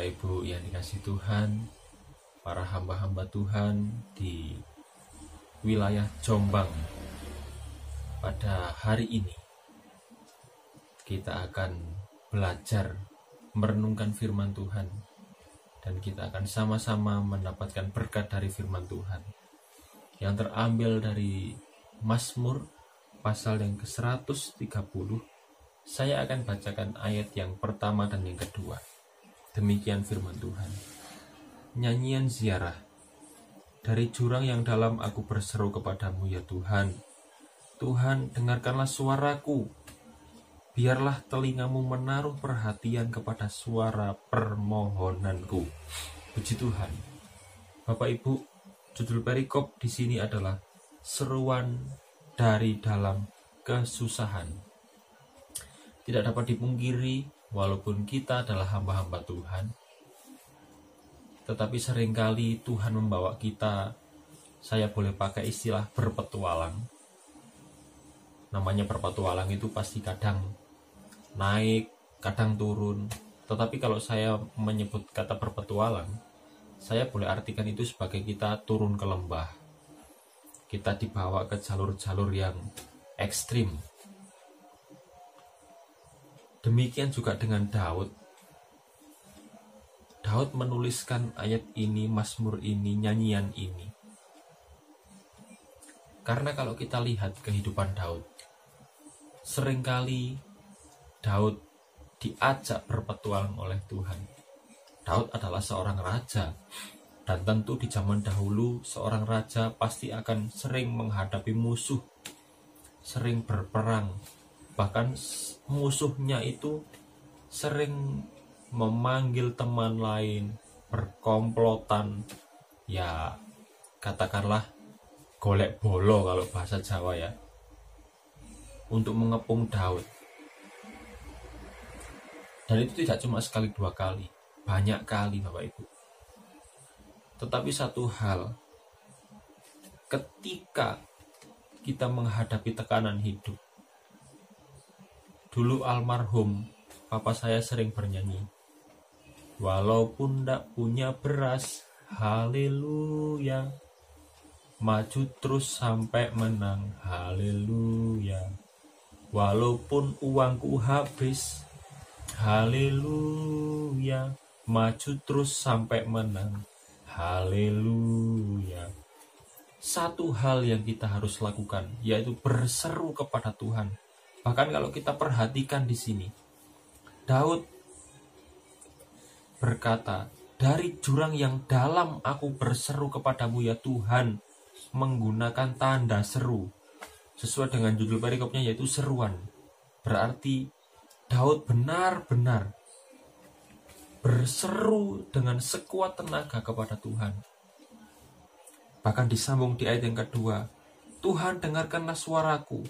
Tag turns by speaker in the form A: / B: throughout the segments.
A: Bapak Ibu yang dikasih Tuhan, para hamba-hamba Tuhan di wilayah Jombang, pada hari ini kita akan belajar merenungkan firman Tuhan, dan kita akan sama-sama mendapatkan berkat dari firman Tuhan yang terambil dari Mazmur pasal yang ke-130. Saya akan bacakan ayat yang pertama dan yang kedua. Demikian firman Tuhan. Nyanyian ziarah. Dari jurang yang dalam aku berseru kepadamu ya Tuhan. Tuhan, dengarkanlah suaraku. Biarlah telingamu menaruh perhatian kepada suara permohonanku. Puji Tuhan. Bapak Ibu, judul perikop di sini adalah seruan dari dalam kesusahan. Tidak dapat dipungkiri, walaupun kita adalah hamba-hamba Tuhan, tetapi seringkali Tuhan membawa kita, saya boleh pakai istilah berpetualang. Namanya berpetualang itu pasti kadang naik, kadang turun. Tetapi kalau saya menyebut kata berpetualang, saya boleh artikan itu sebagai kita turun ke lembah. Kita dibawa ke jalur-jalur yang ekstrim. Demikian juga dengan Daud. Daud menuliskan ayat ini, Mazmur ini, nyanyian ini. Karena kalau kita lihat kehidupan Daud, seringkali Daud diajak berpetualang oleh Tuhan. Daud adalah seorang raja, dan tentu di zaman dahulu seorang raja pasti akan sering menghadapi musuh, sering berperang. Bahkan musuhnya itu sering memanggil teman lain, berkomplotan, ya katakanlah golek bolo kalau bahasa Jawa ya, untuk mengepung Daud. Dan itu tidak cuma sekali dua kali, banyak kali Bapak Ibu. Tetapi satu hal, ketika kita menghadapi tekanan hidup, dulu almarhum papa saya sering bernyanyi, walaupun ndak punya beras, haleluya, maju terus sampai menang, haleluya, walaupun uangku habis, haleluya, maju terus sampai menang, haleluya. Satu hal yang kita harus lakukan yaitu berseru kepada Tuhan. Bahkan kalau kita perhatikan di sini, Daud berkata, dari jurang yang dalam aku berseru kepadamu ya Tuhan, menggunakan tanda seru. Sesuai dengan judul perikopnya yaitu seruan. Berarti Daud benar-benar berseru dengan sekuat tenaga kepada Tuhan. Bahkan disambung di ayat yang kedua, Tuhan dengarkanlah suaraku.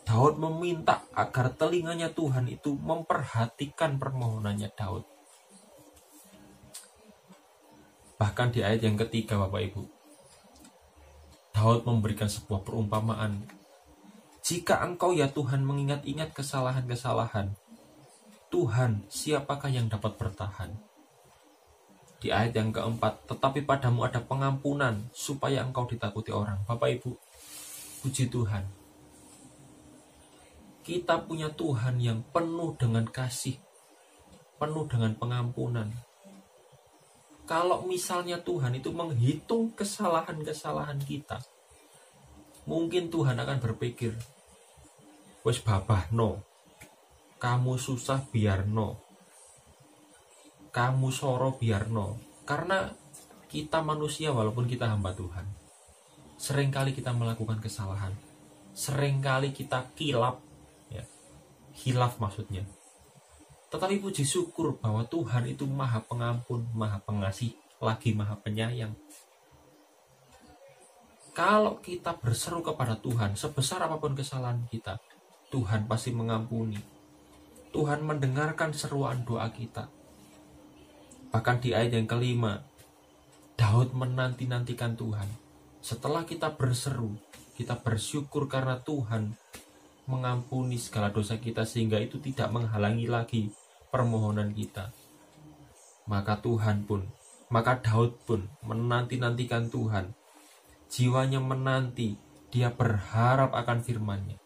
A: Daud meminta agar telinganya Tuhan itu memperhatikan permohonannya Daud. Bahkan di ayat yang ketiga Bapak Ibu, Daud memberikan sebuah perumpamaan. Jika engkau ya Tuhan mengingat-ingat kesalahan-kesalahan, Tuhan siapakah yang dapat bertahan? Di ayat yang keempat, tetapi padamu ada pengampunan supaya engkau ditakuti orang. Bapak Ibu, puji Tuhan. Kita punya Tuhan yang penuh dengan kasih, penuh dengan pengampunan. Kalau misalnya Tuhan itu menghitung kesalahan-kesalahan kita, mungkin Tuhan akan berpikir, wes babah no, kamu susah biar no, kamu soro biar no. Karena kita manusia walaupun kita hamba Tuhan, seringkali kita melakukan kesalahan, seringkali kita kilap, hilaf maksudnya. Tetapi puji syukur bahwa Tuhan itu maha pengampun, maha pengasih, lagi maha penyayang. Kalau kita berseru kepada Tuhan, sebesar apapun kesalahan kita, Tuhan pasti mengampuni. Tuhan mendengarkan seruan doa kita. Bahkan di ayat yang kelima, Daud menanti-nantikan Tuhan. Setelah kita berseru, kita bersyukur karena Tuhan mengampuni segala dosa kita, sehingga itu tidak menghalangi lagi permohonan kita. maka Daud pun menanti-nantikan Tuhan. Jiwanya menanti, dia berharap akan firman-Nya.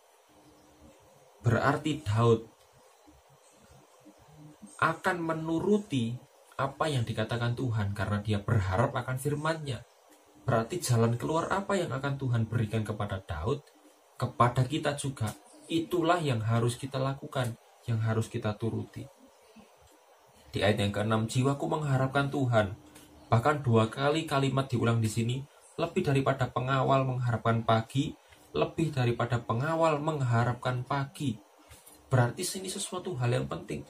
A: Berarti Daud akan menuruti apa yang dikatakan Tuhan karena dia berharap akan firman-Nya. Berarti jalan keluar apa yang akan Tuhan berikan kepada Daud, kepada kita juga. Itulah yang harus kita lakukan, yang harus kita turuti. Di ayat yang ke-6, jiwaku mengharapkan Tuhan. Bahkan 2 kali kalimat diulang di sini, lebih daripada pengawal mengharapkan pagi, lebih daripada pengawal mengharapkan pagi. Berarti ini sesuatu hal yang penting.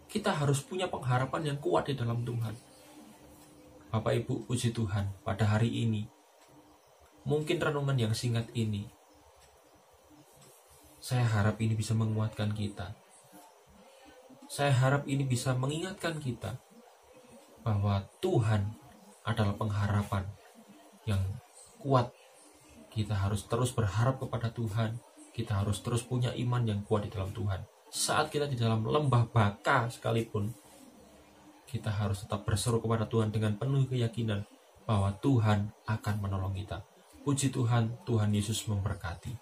A: Kita harus punya pengharapan yang kuat di dalam Tuhan. Bapak Ibu, puji Tuhan, pada hari ini, mungkin renungan yang singkat ini, saya harap ini bisa menguatkan kita. Saya harap ini bisa mengingatkan kita bahwa Tuhan adalah pengharapan yang kuat. Kita harus terus berharap kepada Tuhan. Kita harus terus punya iman yang kuat di dalam Tuhan. Saat kita di dalam lembah baka sekalipun, kita harus tetap berseru kepada Tuhan dengan penuh keyakinan bahwa Tuhan akan menolong kita. Puji Tuhan, Tuhan Yesus memberkati.